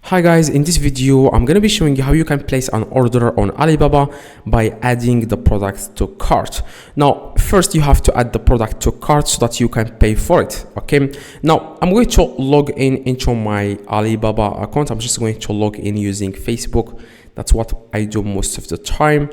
Hi guys, in this video I'm going to be showing you how you can place an order on Alibaba by adding the product to cart. Now first you have to add the product to cart so that you can pay for it. Okay, now I'm going to log in into my Alibaba account. I'm just going to log in using Facebook. That's what I do most of the time.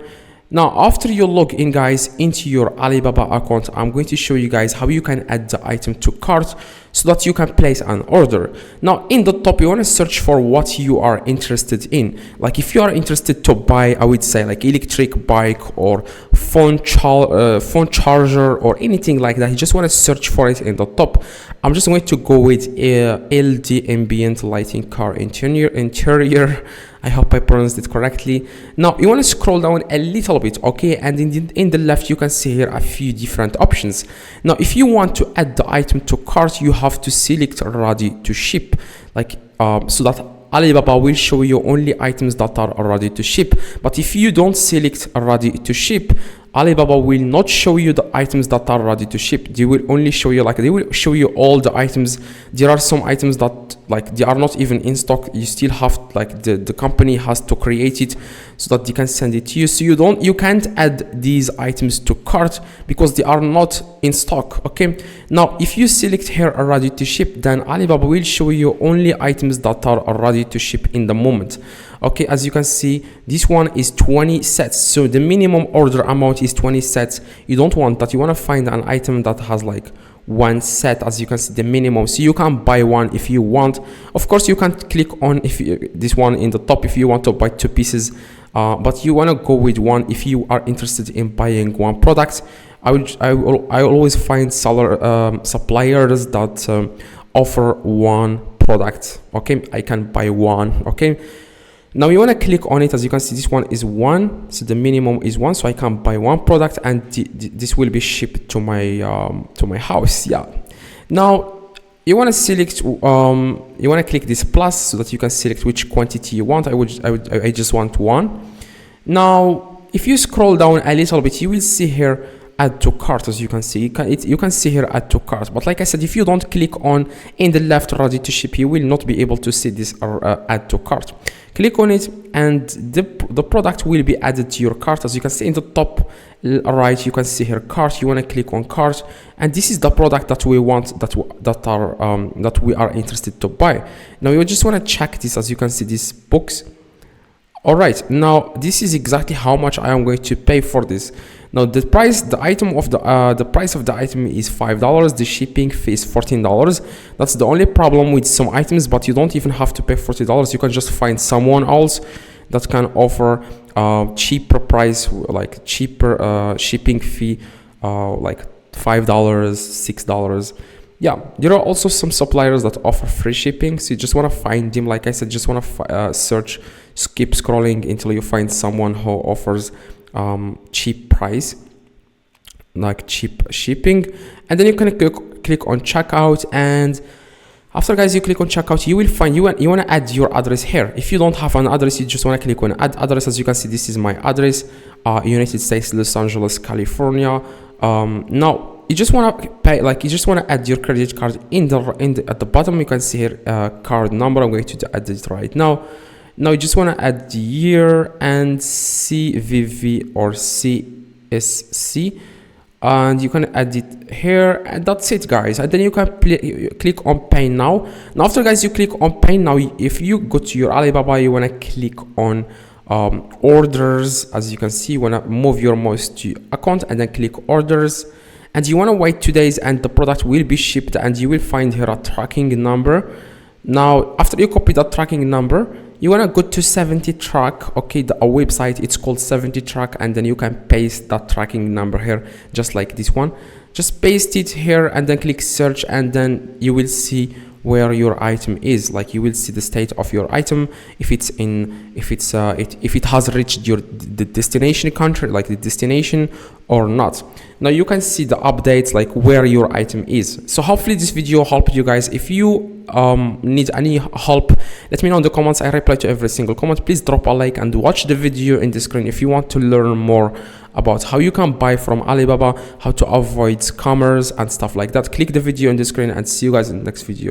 Now after you log in guys into your Alibaba account, I'm going to show you guys how you can add the item to cart so that you can place an order. Now in the top you want to search for what you are interested in. Like if you are interested to buy, I would say like electric bike or phone charger or anything like that, you just want to search for it in the top. I'm just going to go with LD ambient lighting car interior. I hope I pronounced it correctly. Now you want to scroll down a little bit, okay, and in the left you can see here a few different options. Now if you want to add the item to cart, you have to select ready to ship, like so that Alibaba will show you only items that are ready to ship. But if you don't select ready to ship, Alibaba will not show you the items that are ready to ship. They will only show you, like, they will show you all the items. There are some items that, like, they are not even in stock. You still have, like, the company has to create it so that they can send it to you. So you can't add these items to cart because they are not in stock. Okay, now if you select here ready to ship, then Alibaba will show you only items that are ready to ship in the moment. Okay, as you can see, this one is 20 sets, so the minimum order amount is 20 sets. You don't want that. You want to find an item that has like one set, as you can see, the minimum, so you can buy one if you want. Of course you can click on this one in the top if you want to buy two pieces, but you want to go with one if you are interested in buying one product. I always find suppliers that offer one product. Okay, I can buy one. Okay, now you want to click on it. As you can see, this one is one, so the minimum is one, so I can buy one product and this will be shipped to my house. Yeah, now you want to select you want to click this plus so that you can select which quantity you want. I just want one. Now if you scroll down a little bit, you will see here add to cart. As you can see, you can see here add to cart, but like I said, if you don't click on in the left ready to ship, you will not be able to see this add to cart. Click on it and the product will be added to your cart. As you can see in the top right, you can see here cart. You want to click on cart, and this is the product that we want, that we are interested to buy. Now you just want to check this. As you can see, this box. All right, now this is exactly how much I am going to pay for this. Now the price of the item is $5. The shipping fee is $14. That's the only problem with some items, but you don't even have to pay $40. You can just find someone else that can offer cheaper price, like cheaper shipping fee, like $5, $6. Yeah, there are also some suppliers that offer free shipping, so you just want to find them. Like I said, just want to search, keep scrolling until you find someone who offers cheap price, like cheap shipping, and then you can click on checkout. And after, guys, you click on checkout, you will find you want to add your address here. If you don't have an address, you just want to click on add address. As you can see, this is my address, United States, Los Angeles, California. Now you just want to pay, like you just want to add your credit card at the bottom. You can see here card number. I'm going to add it right now. Now you just want to add the year and CVV or CSC, and you can add it here, and that's it, guys. And then you can click on pay now. Now after, guys, you click on pay now, if you go to your Alibaba, you want to click on orders. As you can see, you want to move your mouse to your account and then click orders, and you want to wait 2 days and the product will be shipped, and you will find here a tracking number. Now after you copy that tracking number, you want to go to 70 track. Okay, a website, it's called 70 track, and then you can paste that tracking number here, just like this one. Just paste it here and then click search, and then you will see where your item is. Like you will see the state of your item, if it has reached the destination country, like the destination, or not. Now you can see the updates, like where your item is. So hopefully this video helped you guys. If you need any help, let me know in the comments. I reply to every single comment. Please drop a like and watch the video in the screen if you want to learn more about how you can buy from Alibaba, how to avoid scammers and stuff like that. Click the video in the screen, and see you guys in the next video.